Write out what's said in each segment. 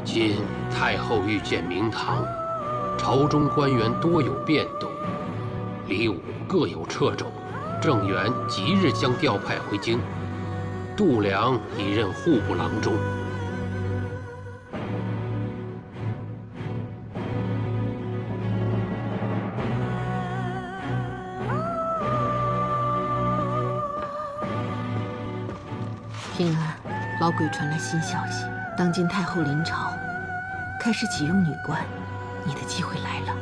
今太后御见明堂，朝中官员多有变动，李武各有掣肘，郑元即日将调派回京，度量已任户部郎中。平儿，老鬼传来新消息，当今太后临朝，开始启用女官，你的机会来了。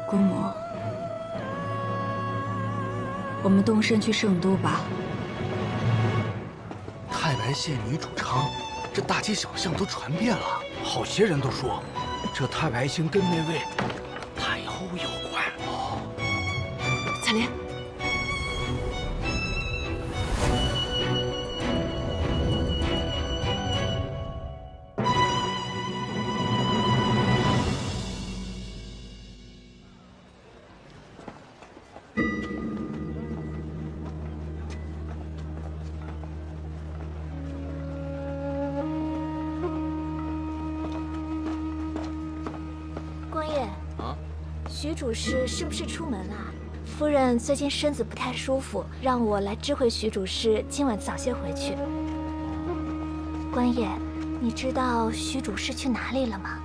姑母，我们动身去圣都吧。太白县女主昌，这大街小巷都传遍了，好些人都说，这太白星跟那位太后有关。哦，采莲。徐主事是不是出门了？夫人最近身子不太舒服，让我来知会徐主事，今晚早些回去。官爷，你知道徐主事去哪里了吗？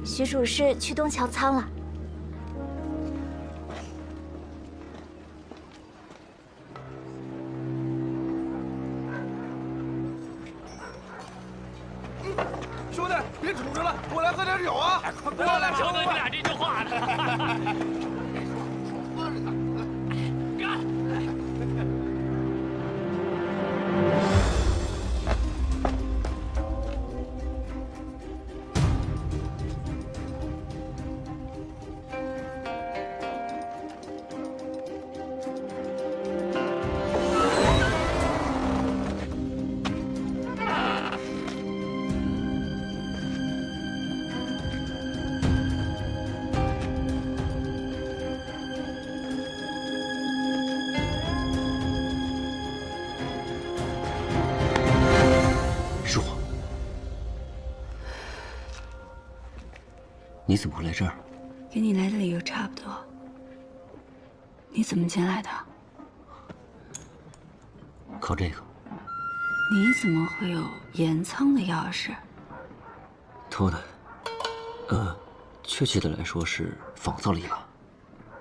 徐主事去东桥仓了。兄弟，别杵着了，过来喝点酒啊！快过来，就你俩这句话呢。干！你怎么会来这儿？跟你来的理由差不多。你怎么进来的？靠这个。你怎么会有盐仓的钥匙？偷的。确切的来说是仿造了一把。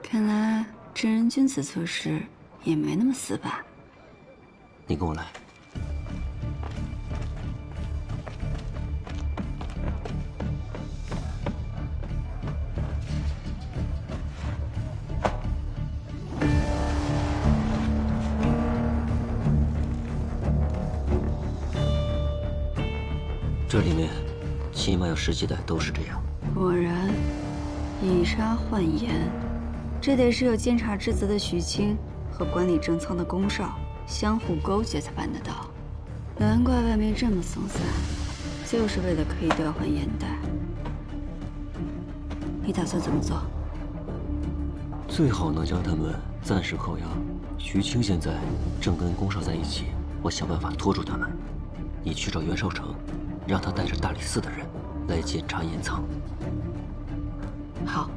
看来正人君子做事也没那么死板。你跟我来。这里面起码有10几代都是这样。果然，以沙换盐，这得是有监察之责的徐清和管理正仓的宫少相互勾结才办得到。难怪外面这么松散，就是为了可以调换盐袋。你打算怎么做？最好能将他们暂时扣押。徐清现在正跟宫少在一起，我想办法拖住他们。你去找袁绍成。让他带着大理寺的人来检查盐仓。好。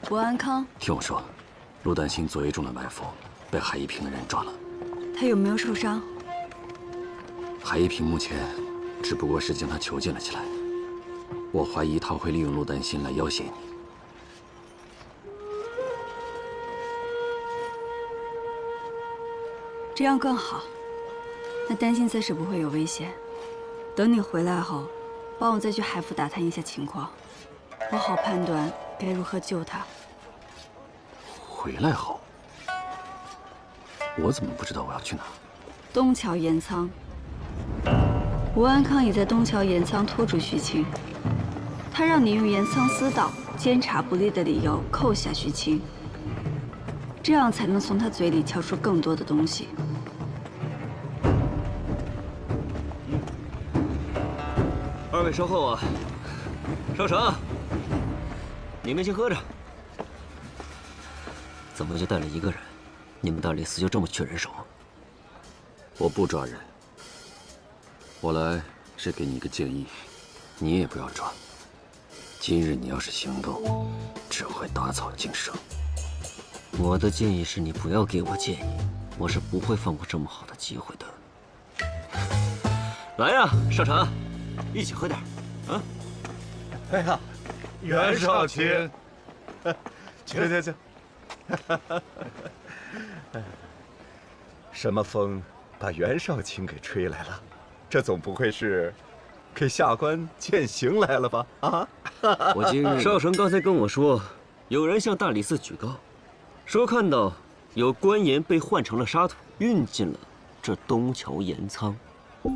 伯安康，听我说，陆丹心昨夜中了埋伏。被海一平的人抓了，他有没有受伤？海一平目前只不过是将他囚禁了起来。我怀疑他会利用陆丹心来要挟你。这样更好。那丹心暂时不会有危险。等你回来后，帮我再去海府打探一下情况，我好判断该如何救他。回来后。我怎么不知道我要去哪？东桥盐仓。吴安康已在东桥盐仓拖住徐清，他让你用盐仓私盗、监察不力的理由扣下徐清。这样才能从他嘴里撬出更多的东西。二位稍后啊，少成，你们先喝着。怎么就带了一个人？你们大理寺就这么缺人手？我不抓人，我来是给你一个建议，你也不要抓。今日你要是行动，只会打草惊蛇。我的建议是你不要给我建议，我是不会放过这么好的机会的。来呀，少成，一起喝点啊！哎呀，袁少卿，请。什么风把袁少卿给吹来了？这总不会是给下官践行来了吧？啊！我今日少成刚才跟我说，有人向大理寺举告，说看到有官盐被换成了沙土，运进了这东桥盐仓。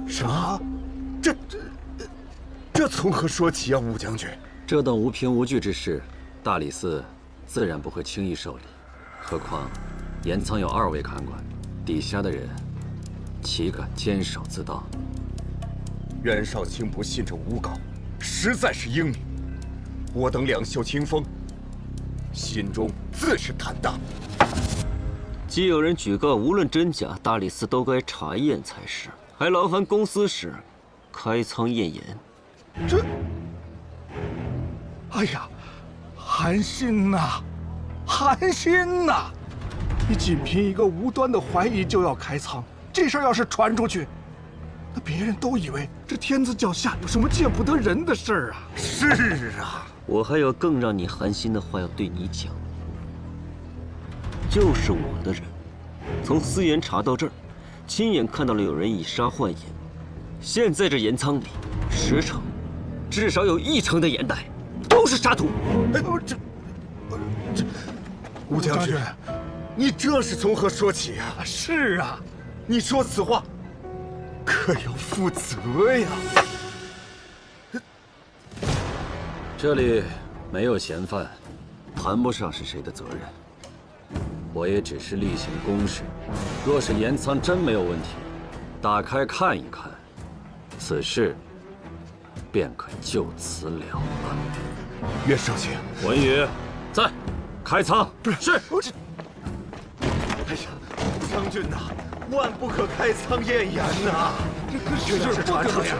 什么？这从何说起啊，武将军？这等无凭无据之事，大理寺自然不会轻易受理。何况盐仓有2位看管，底下的人岂敢坚守自盗？袁少卿不信这诬告，实在是英明。我等两袖清风，心中自是坦荡。既有人举告，无论真假，大理寺都该查验才是，还劳烦公司时开仓验盐。这，哎呀，寒心呐，寒心呐！你仅凭一个无端的怀疑就要开仓，这事儿要是传出去，那别人都以为这天子脚下有什么见不得人的事儿啊！是啊，我还有更让你寒心的话要对你讲，就是我的人，从私盐查到这儿，亲眼看到了有人以沙换盐，现在这盐仓里10成，至少有1成的盐袋都是沙土。哎，这，吴将军，你这是从何说起呀？是啊，你说此话，可要负责呀！这里没有嫌犯，谈不上是谁的责任。我也只是例行公事。若是盐仓真没有问题，打开看一看，此事便可就此了了。袁少卿，文宇，在，开仓。是。哎呀，将军呐，万不可开仓验盐呐！这要是传出去，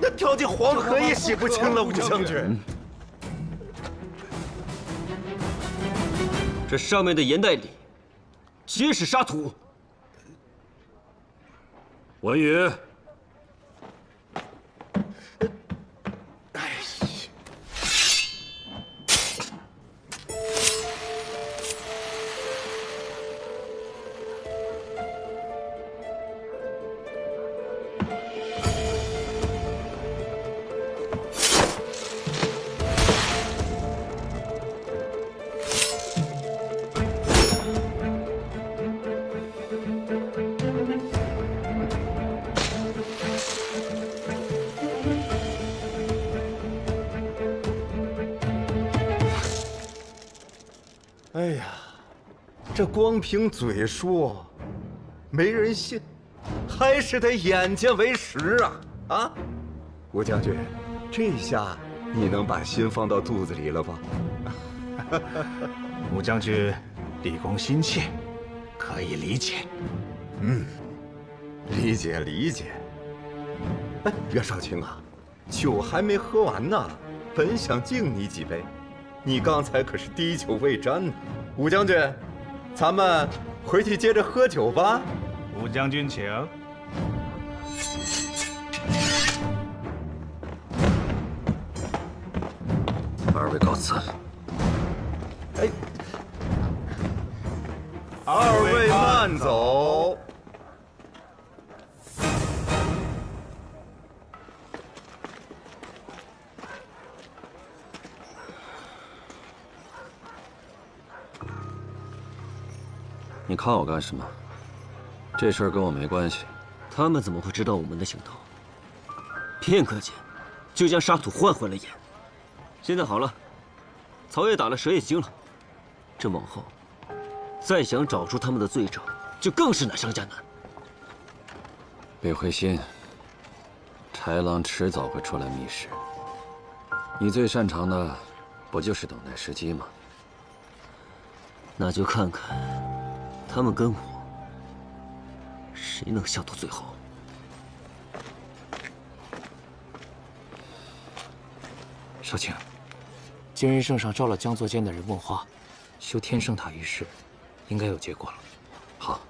那跳进黄河也洗不清了，武将军。这上面的盐袋里皆是沙土。文宇，哎呀，这光凭嘴说，没人信，还是得眼见为实啊！啊，吴将军，这下你能把心放到肚子里了吧？吴将军立功心切，可以理解。理解。哎，袁少卿啊，酒还没喝完呢，本想敬你几杯。你刚才可是滴酒未沾呢，武将军，咱们回去接着喝酒吧。吴将军请。二位告辞。哎，二位慢走。你看我干什么？这事儿跟我没关系。他们怎么会知道我们的行动？片刻间，就将沙土换回了盐。现在好了，草也打了，蛇也惊了。这往后，再想找出他们的罪证，就更是难上加难。别灰心，豺狼迟早会出来觅食。你最擅长的，不就是等待时机吗？那就看看他们跟我谁能笑到最后。少卿，今日圣上召了江作监的人问话，修天圣塔一事，应该有结果了。好。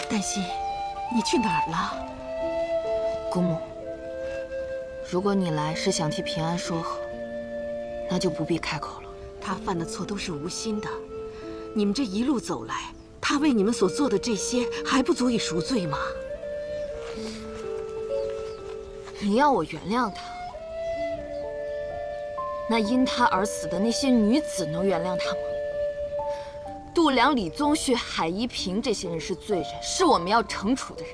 黛西，你去哪儿了？姑母，如果你来是想替平安说和，那就不必开口了。他犯的错都是无心的，你们这一路走来，他为你们所做的这些还不足以赎罪吗？你要我原谅他，那因他而死的那些女子能原谅他吗？度良、李宗旭、海一平这些人是罪人，是我们要惩处的人。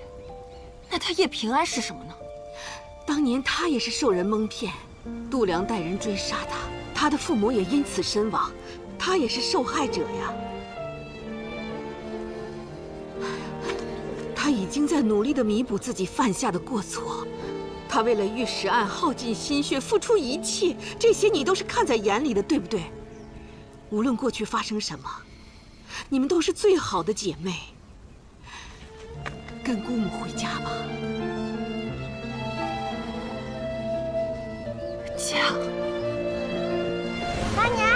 那他叶平安是什么呢？当年他也是受人蒙骗，度良带人追杀他，他的父母也因此身亡，他也是受害者呀。他已经在努力地弥补自己犯下的过错，他为了玉石案耗尽心血，付出一切，这些你都是看在眼里的，对不对？无论过去发生什么，你们都是最好的姐妹。跟姑母回家吧。家。阿娘，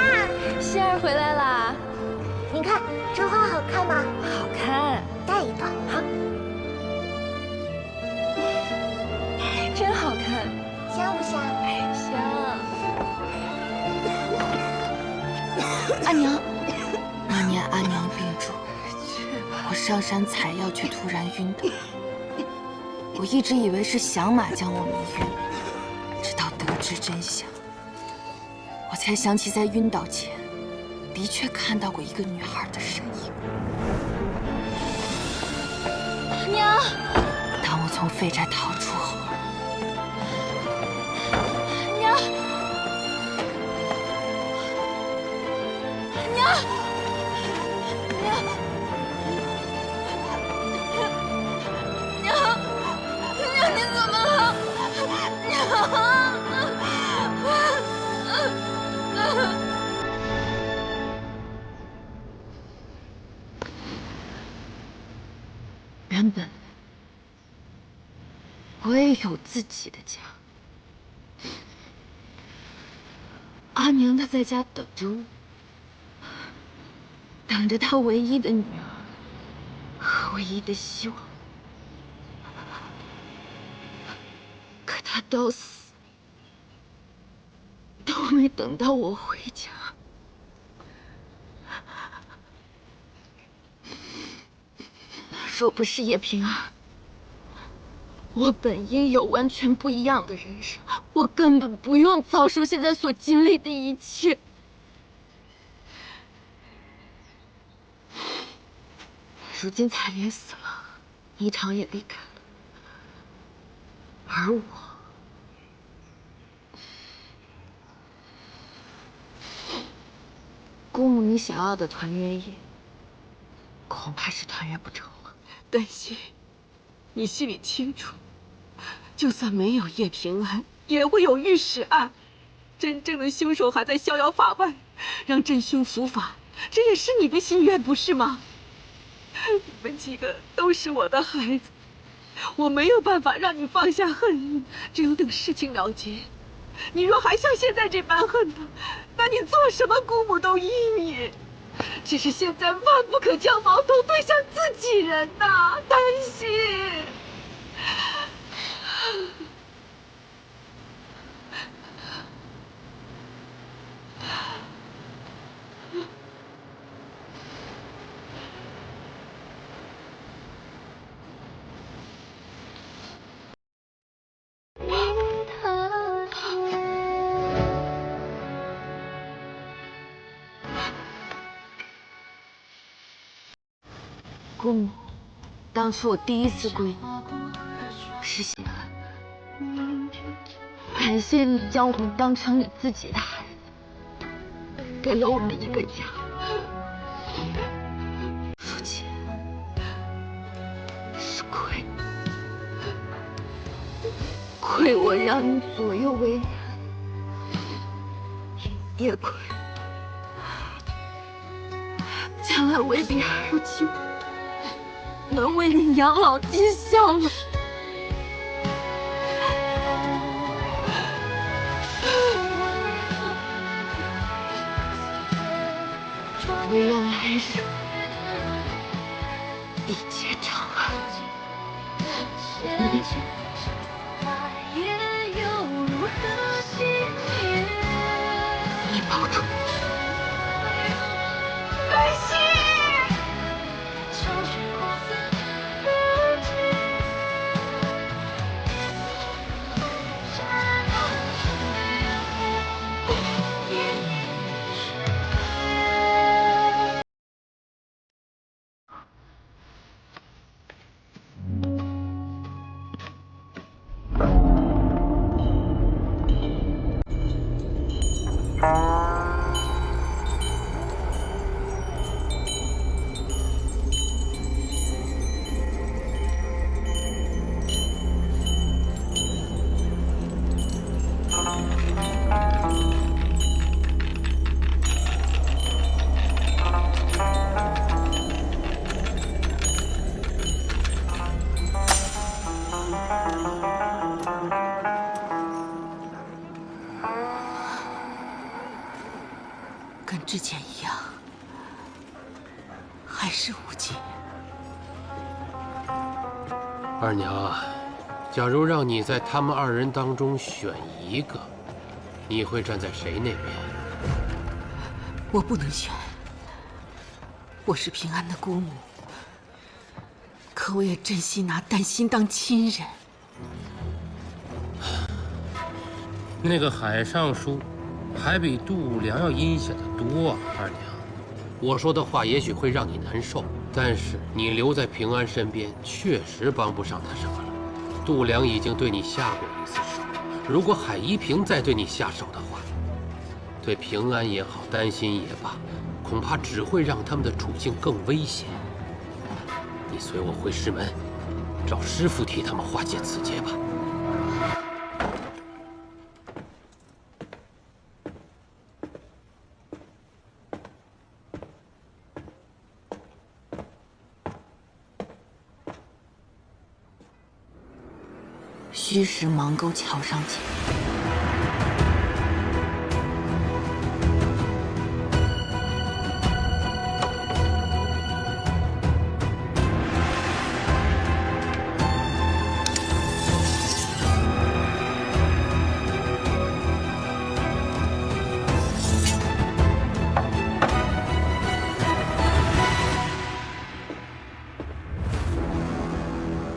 仙儿回来啦！你看这花好看吗？好看，带一朵好。真好看，香不香？香。阿娘，那年阿娘病重，我上山采药却突然晕倒。我一直以为是响马将我迷晕了，直到得知真相，我才想起在晕倒前的确看到过一个女孩的身影。阿娘，当我从废宅逃出后，阿娘，阿娘，娘。娘，你怎么了？原本我也有自己的家，阿娘她在家等着我，等着她唯一的女儿和唯一的希望。可他都死，都没等到我回家。若不是叶平安，我本应有完全不一样的人生，我根本不用遭受现在所经历的一切。如今彩莲死了，霓裳也离开了。而我，姑母，你想要的团圆夜，恐怕是团圆不成了。黛西，你心里清楚，就算没有叶平安，也会有御史案。真正的凶手还在逍遥法外，让真凶伏法，这也是你的心愿，不是吗？你们几个都是我的孩子。我没有办法让你放下恨意，只有等事情了结，你若还像现在这般恨他，那你做什么姑母都依你。只是现在万不可将矛头对向自己人呐，丹心。姑母，当初我第一次归你是血恨，感谢你将我们当成你自己的孩子，给了我们一个家。父亲，是亏我让你左右为难，也亏将来为你儿女。能为你养老尽孝了。唯愿来日一切长安。你保重。丹心。跟之前一样，还是无解。二娘啊，假如让你在他们二人当中选一个，你会站在谁那边？我不能选。我是平安的姑母，可我也真心拿丹心当亲人。那个海上书，还比度娘要阴险得多啊，二娘。我说的话也许会让你难受，但是你留在平安身边，确实帮不上他什么了。度娘已经对你下过一次手，如果海一平再对你下手的话，对平安也好，丹心也罢，恐怕只会让他们的处境更危险。你随我回师门，找师傅替他们化解此劫吧。虚实邙沟桥上见。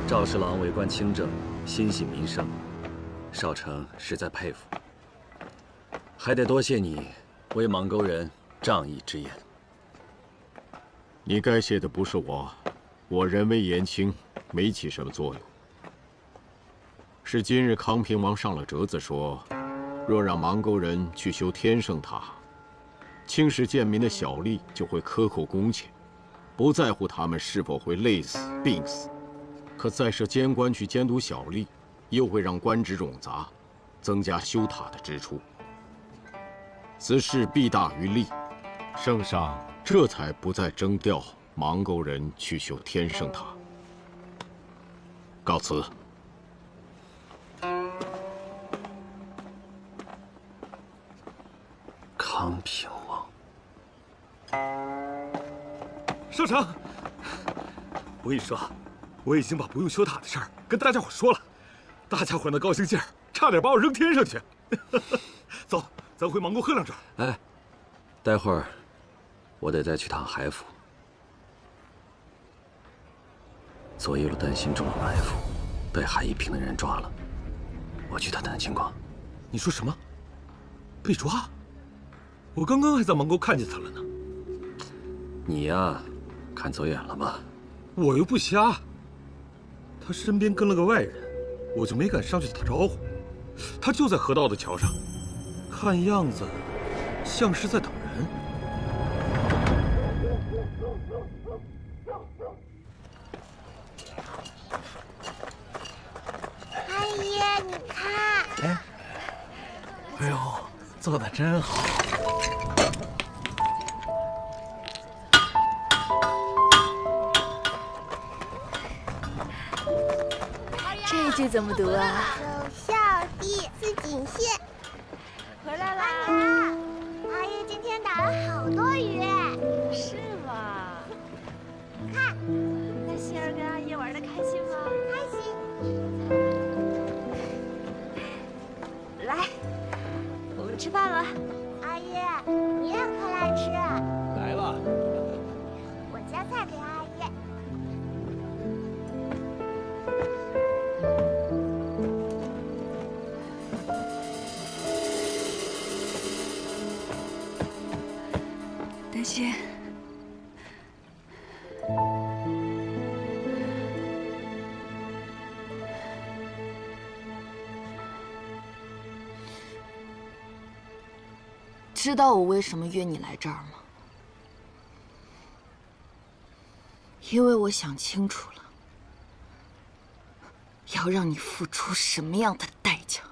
赵侍郎为官清正，心系民生，少城实在佩服。还得多谢你为邙沟人仗义之言。你该谢的不是我，我人微言轻，没起什么作用。是今日康平王上了折子说，若让邙沟人去修天圣塔，青石贱民的小吏就会克扣工钱，不在乎他们是否会累死、病死。可再设监官去监督小吏，又会让官职冗杂，增加修塔的支出。此事弊大于利，圣上这才不再征调邙沟人去修天圣塔。告辞。康平王。圣上，我跟你说，我已经把不用修塔的事儿跟大家伙说了，大家伙那高兴劲儿，差点把我扔天上去。走，咱回芒沟贺亮这儿。哎，待会儿我得再去趟海府。左翼路担心中了埋伏，被韩一平的人抓了。我去探探情况。你说什么？被抓？我刚刚还在芒沟看见他了呢。你呀，看走眼了吧？我又不瞎。他身边跟了个外人，我就没敢上去打招呼。他就在河道的桥上，看样子像是在等人。阿姨，你看。哎呦，做的真好。这句怎么读啊？首孝棣思锦县。回来啦！阿姨今天打了好多鱼。是吗？看，那希儿跟阿姨玩的开心吗？开心。来，我们吃饭了。阿姨，你也快来吃。来了。我夹菜给阿姨。丹心，知道我为什么约你来这儿吗？因为我想清楚了，要让你付出什么样的代价。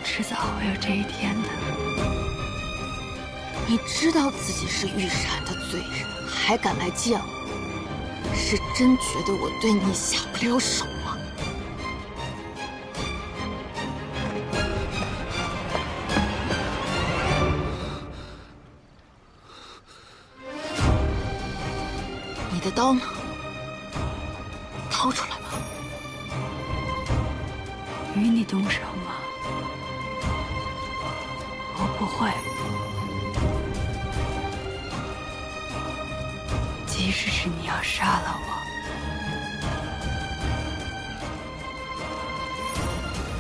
迟早会有这一天的。你知道自己是御史的罪人，还敢来见我，是真觉得我对你下不了手吗？你的刀呢？掏出来吧。与你动手吗？我不会。即使是你要杀了我，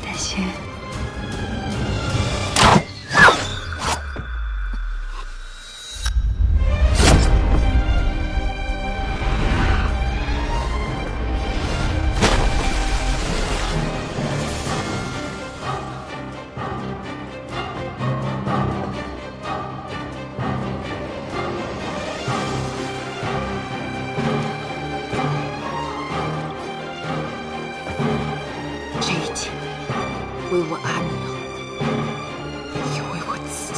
丹心。为我阿娘，也为我自己。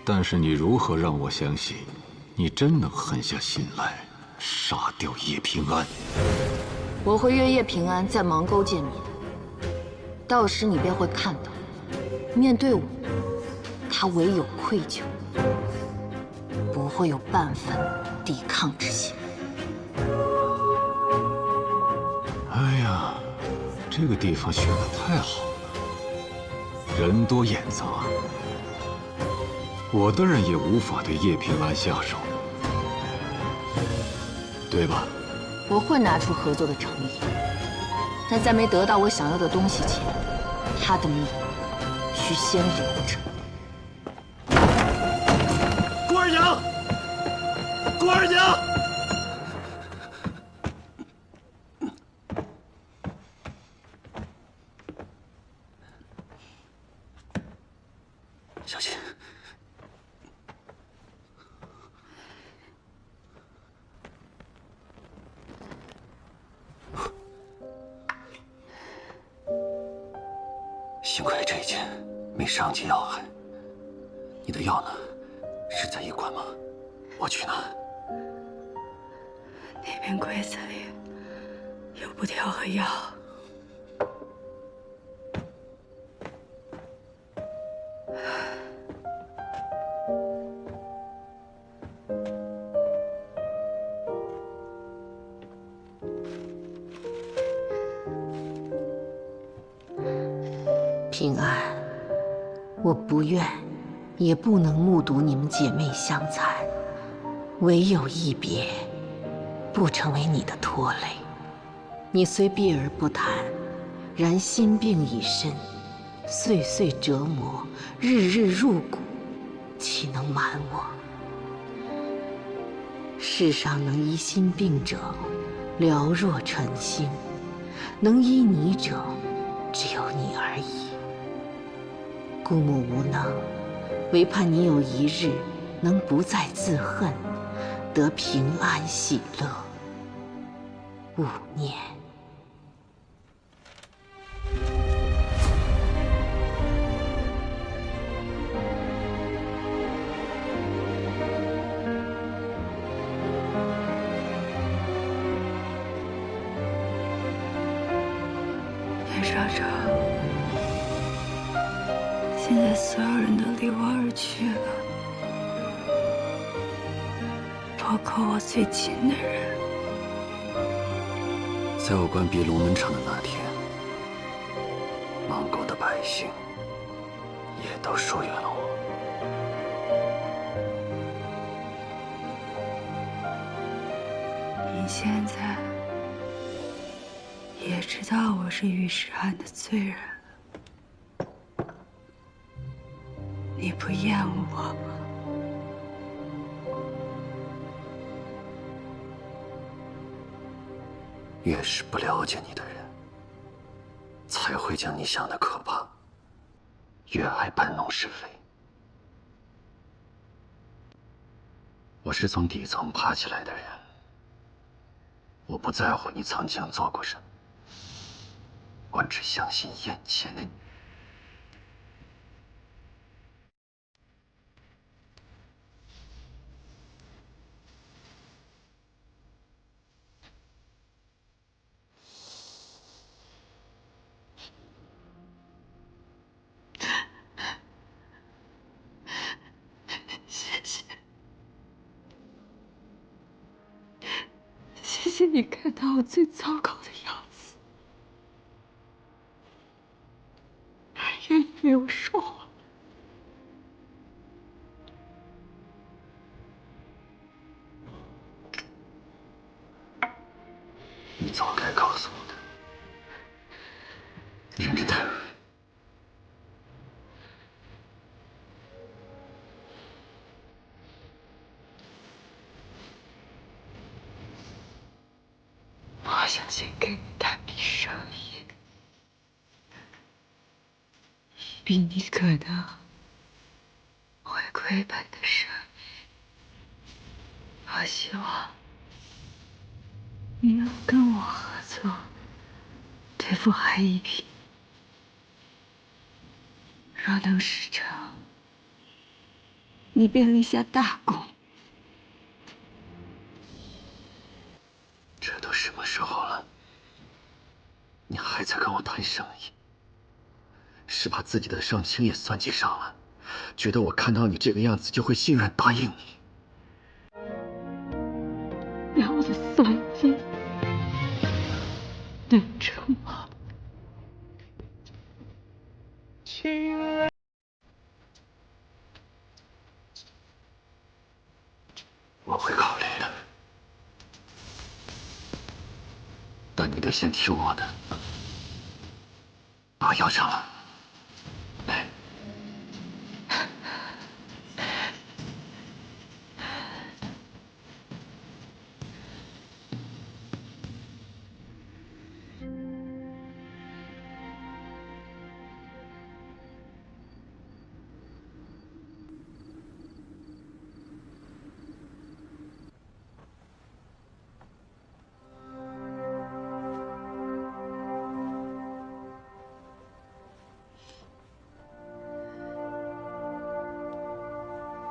但是你如何让我相信，你真能狠下心来？杀掉叶平安，我会约叶平安在芒沟见面，到时你便会看到，面对我，他唯有愧疚，不会有半分抵抗之心。哎呀，这个地方选得太好了，人多眼杂，我的人也无法对叶平安下手。对吧？我会拿出合作的诚意，但在没得到我想要的东西前，他的命需先留着。顾二娘。小心。幸亏这一剑没伤及要害。你的药呢？是在医馆吗？我去拿。那边柜子里有布条和药。平安，我不愿，也不能目睹你们姐妹相残，唯有一别，不成为你的拖累。你虽避而不谈，然心病已深，岁岁折磨，日日入骨，岂能瞒我？世上能医心病者，寥若晨星；能医你者，只有你而已。姑母无能，唯盼你有一日能不再自恨，得平安喜乐。勿念。袁少长，现在所有人都离我而去了，包括我最亲的人。在我关闭龙门场的那天，芒沟的百姓也都疏远了我。你现在也知道我是御史案的罪人了，你不厌恶我吗？越是不了解你的人，才会将你想的可怕，越爱搬弄是非。我是从底层爬起来的人，我不在乎你曾经做过什么，我只相信眼前的你。谢谢你看到我最糟糕的样子，愿意为我说话。你早该告诉我的，真的。我相信给你探笔生意，比你可能会亏本的生意。我希望你能跟我合作，对付韩一平。若能事成，你便立下大功。这都什么时候了，你还在跟我谈生意？是把自己的伤情也算计上了，觉得我看到你这个样子就会心软答应你？让我的算计能成吗？我会考虑的，但你得先听我的。把药上了，来。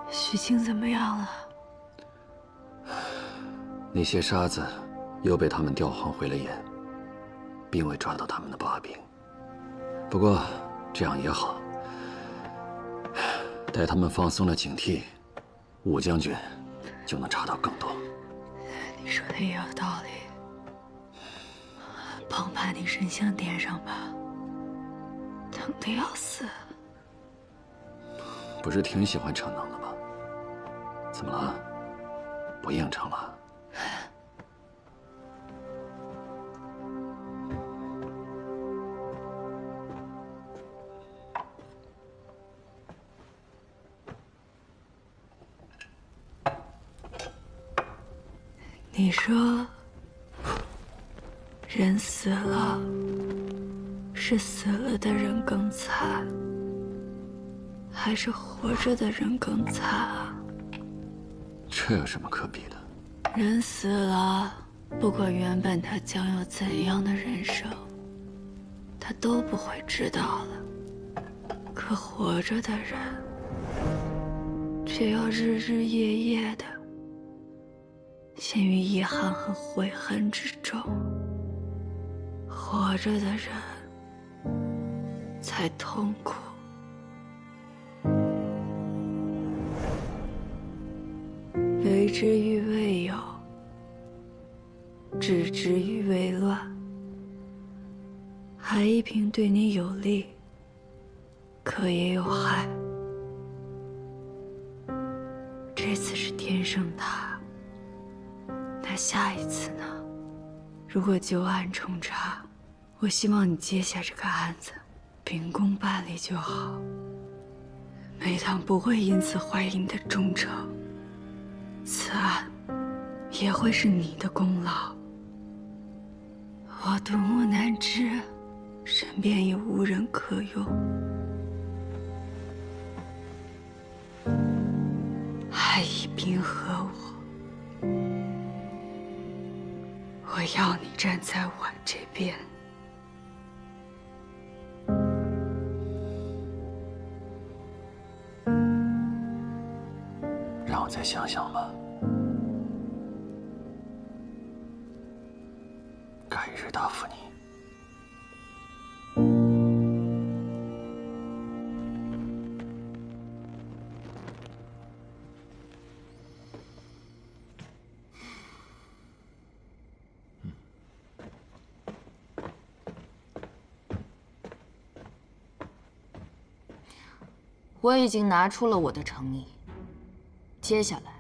许清怎么样了？那些沙子又被他们调换回了眼，并未抓到他们的把柄。不过这样也好，待他们放松了警惕，武将军就能查到更多。你说的也有道理。帮把你神像点上吧，疼得要死。不是挺喜欢逞能的吗？怎么了？不应承了？你说，人死了，是死了的人更惨，还是活着的人更惨啊？这有什么可比的？人死了，不管原本他将有怎样的人生，他都不会知道了。可活着的人，却要日日夜夜的陷于遗憾和悔恨之中。活着的人才痛苦。为之于未有，置之于未乱。海一平对你有利，可也有害。这次是天圣塔，那下一次呢？如果旧案重查，我希望你接下这个案子，秉公办理就好。梅堂不会因此怀疑你的忠诚，此案也会是你的功劳。我独木难支，身边也无人可用。海一平和我要你站在我这边。让我再想想吧，改日答复你。我已经拿出了我的诚意，接下来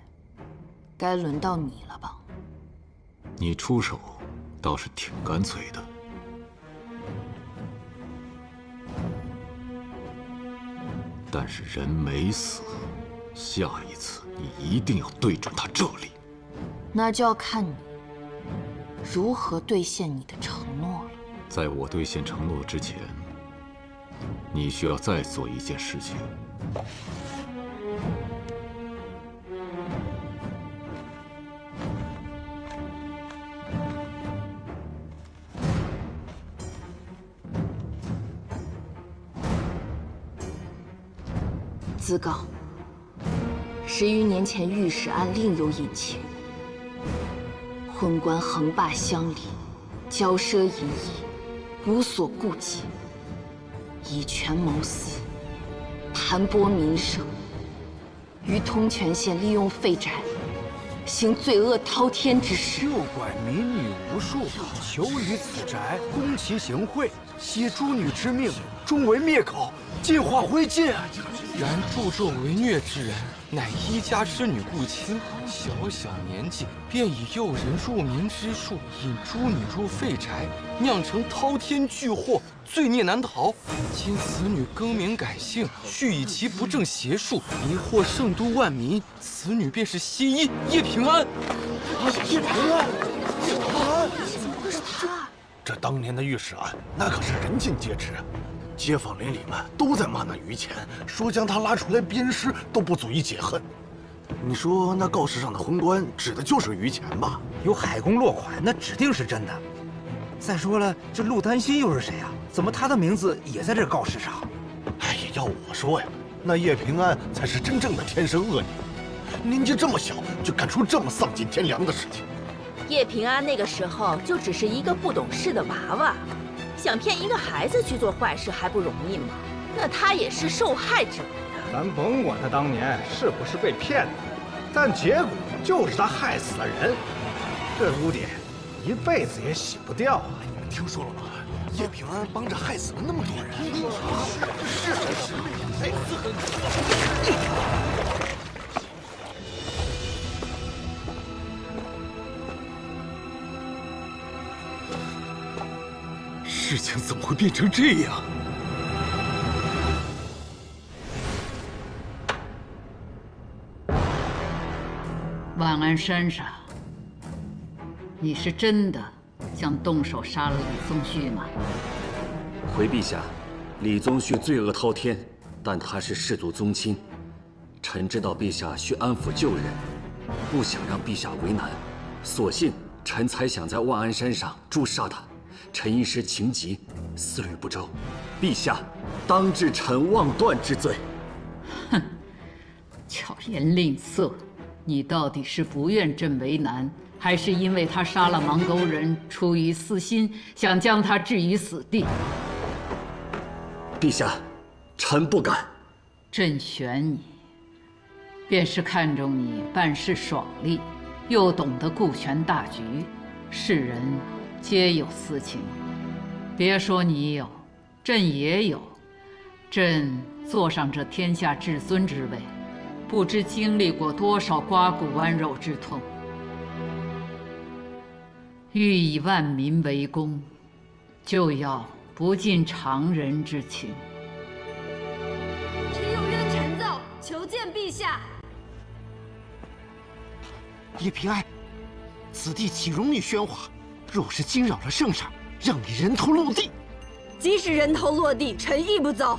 该轮到你了吧？你出手倒是挺干脆的。但是人没死，下一次你一定要对准他这里。那就要看你如何兑现你的承诺了。在我兑现承诺之前，你需要再做一件事情。子刚，10余年前御史案另有隐情，昏官横霸乡里，骄奢淫逸，无所顾忌，以权谋私，盘剥民生，于通泉县利用废宅，行罪恶滔天之事。诱拐民女无数，囚于此宅，攻其行贿，挟诸女之命，终为灭口，尽化灰烬。然助纣为虐之人，乃一家之女顾卿，小小年纪便以诱人入民之术，引诸女入废宅，酿成滔天巨祸，罪孽难逃。今此女更名改姓，续以其不正邪术，迷惑圣都万民，此女便是新一叶平安。叶平安，叶平安，怎么会是他？这当年的御史案，那可是人尽皆知。街坊邻里们都在骂那于谦，说将他拉出来鞭尸都不足以解恨。你说那告示上的昏官指的就是于谦吧？有海公落款，那指定是真的。再说了，这陆丹心又是谁啊？怎么他的名字也在这告示上？哎呀，要我说呀，那叶平安才是真正的天生恶女。年纪这么小，就干出这么丧尽天良的事情。叶平安那个时候就只是一个不懂事的娃娃，想骗一个孩子去做坏事还不容易吗？那他也是受害者呀。咱甭管他当年是不是被骗的，但结果就是他害死了人，这污点一辈子也洗不掉啊！你们听说了吗？叶平安帮着害死了那么多人。是真是哎，事情怎么会变成这样？万安山上，你是真的想动手杀了李宗旭吗？回陛下，李宗旭罪恶滔天，但他是氏族宗亲，臣知道陛下需安抚旧人，不想让陛下为难，所幸臣才想在万安山上诛杀他。臣一时情急，思虑不周，陛下当治臣妄断之罪。哼，巧言令色，你到底是不愿朕为难，还是因为他杀了芒沟人，出于私心，想将他置于死地？陛下，臣不敢。朕选你，便是看中你办事爽利，又懂得顾全大局。世人皆有私情，别说你有，朕也有。朕坐上这天下至尊之位，不知经历过多少刮骨剜肉之痛。欲以万民为公，就要不近常人之情。臣有冤陈奏，求见陛下。叶平安，此地岂容你喧哗？若是惊扰了圣上，让你人头落地。即使人头落地，臣亦不走。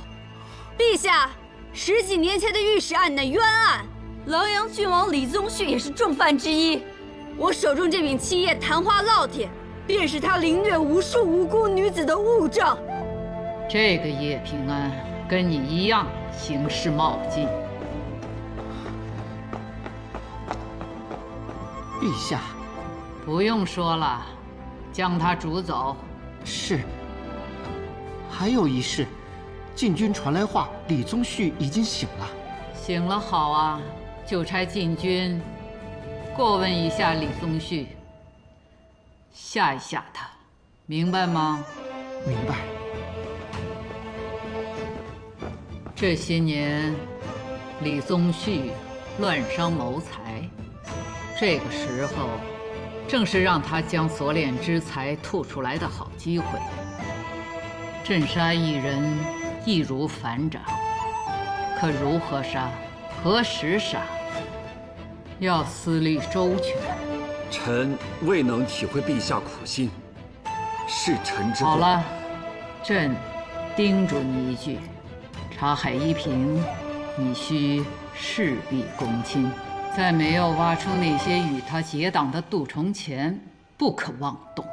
陛下，10几年前的御史案乃冤案，琅琊郡王李宗旭也是重犯之一。我手中这柄七叶昙花烙铁，便是他凌虐无数无辜女子的物证。这个叶平安跟你一样行事冒进。陛下，不用说了，将他逐走。是。还有一事，禁军传来话，李宗旭已经醒了。醒了好啊，就差禁军过问一下李宗旭，吓一吓他，明白吗？明白。这些年，李宗旭乱伤谋财，这个时候正是让他将所敛之财吐出来的好机会。朕杀一人，易如反掌，可如何杀，何时杀，要思虑周全。臣未能体会陛下苦心，是臣之过。好了，朕叮嘱你一句：查海一平，你需事必躬亲，在没有挖出那些与他结党的杜重前，不可妄动。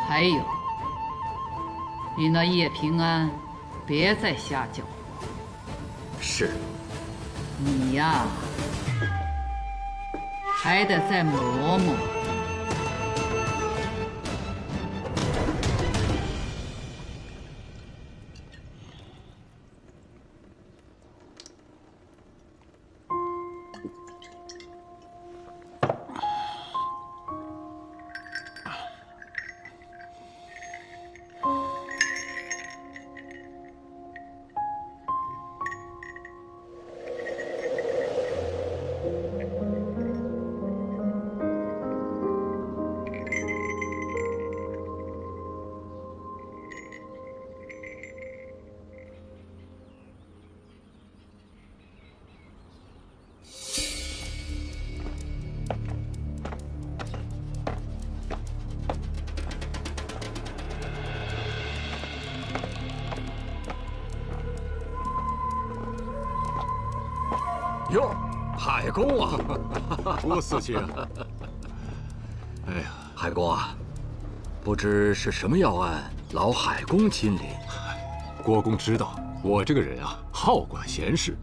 还有，你那叶平安，别再瞎搅和。是。你呀，还得再磨磨。哟，海公啊！郭司卿，哎呀，海公啊，不知是什么要案，劳海公亲临。郭公知道，我这个人啊，好管闲事。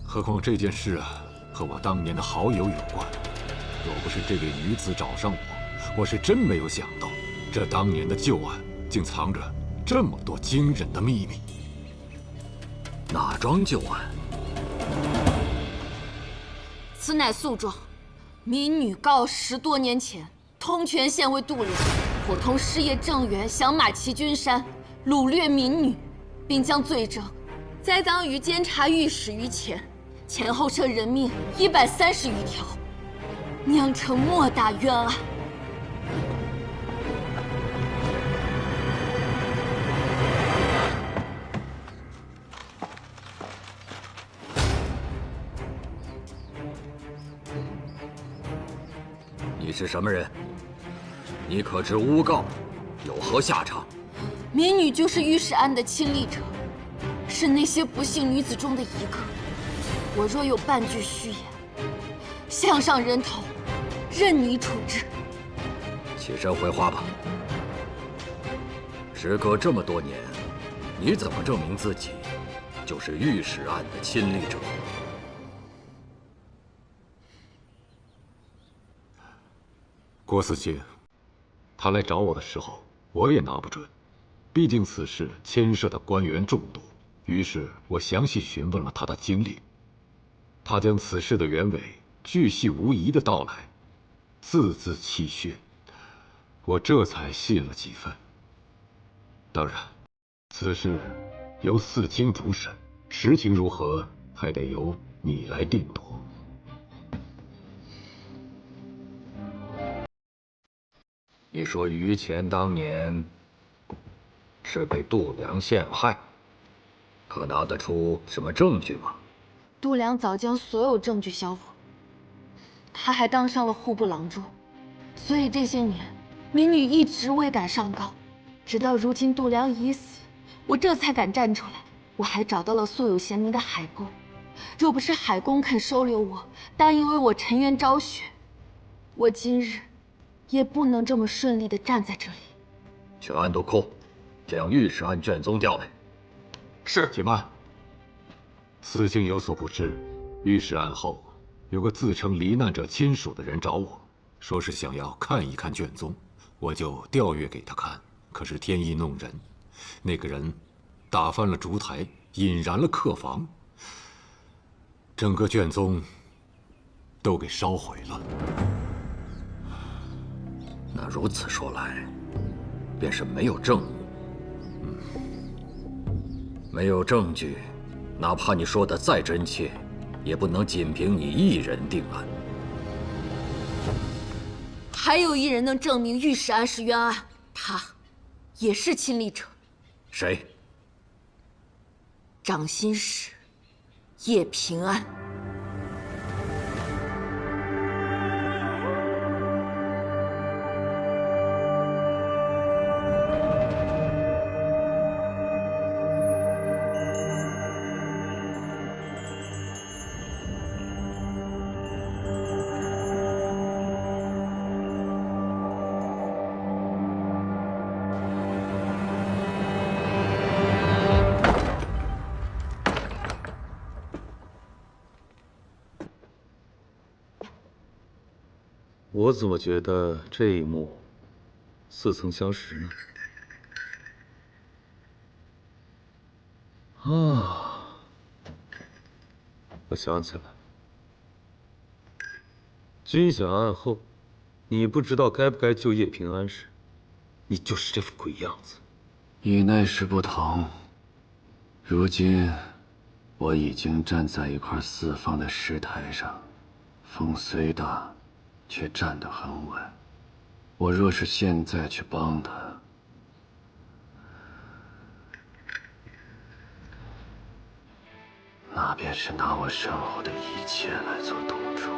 何况这件事啊，和我当年的好友有关。若不是这位女子找上我，我是真没有想到，这当年的旧案竟藏着这么多惊人的秘密。哪桩旧案？此乃诉状，民女告10多年前，通泉县尉度量伙同师爷郑元降马齐君山，掳掠民女，并将罪证栽赃于监察御史于前后涉人命130余条，酿成莫大冤案。你是什么人？你可知诬告有何下场？民女就是御史案的亲历者，是那些不幸女子中的一个。我若有半句虚言，项上人头，任你处置。起身回话吧。时隔这么多年，你怎么证明自己就是御史案的亲历者？郭思清，他来找我的时候，我也拿不准，毕竟此事牵涉的官员众多。于是我详细询问了他的经历，他将此事的原委巨细无遗地道来，字字泣血，我这才信了几分。当然，此事由四卿主审，实情如何，还得由你来定夺。你说于谦当年是被度量陷害，可拿得出什么证据吗？度量早将所有证据销毁，他还当上了户部郎中，所以这些年民女一直未敢上告，直到如今度量已死，我这才敢站出来。我还找到了素有贤名的海公，若不是海公肯收留我，答应为我沉冤昭雪，我今日也不能这么顺利地站在这里。全案都扣，将御史案卷宗调来。是。且慢。思清有所不知，御史案后，有个自称罹难者亲属的人找我，说是想要看一看卷宗，我就调阅给他看。可是天意弄人，那个人打翻了烛台，引燃了客房，整个卷宗都给烧毁了。那如此说来，便是没有证物。没有证据，哪怕你说的再真切，也不能仅凭你一人定案。还有一人能证明御史案是冤案，他也是亲历者。谁？掌心使叶平安。我怎么觉得这一幕似曾相识呢？啊，我想起来，军饷案后，你不知道该不该救叶平安时，你就是这副鬼样子。以那时不同，如今我已经站在一块四方的石台上，风虽大，却站得很稳。我若是现在去帮他，那便是拿我身后的一切来做赌注。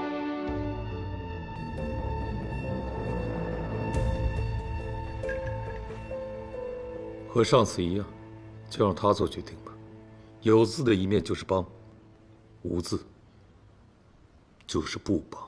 和上次一样，就让他做决定吧。有字的一面就是帮，无字就是不帮。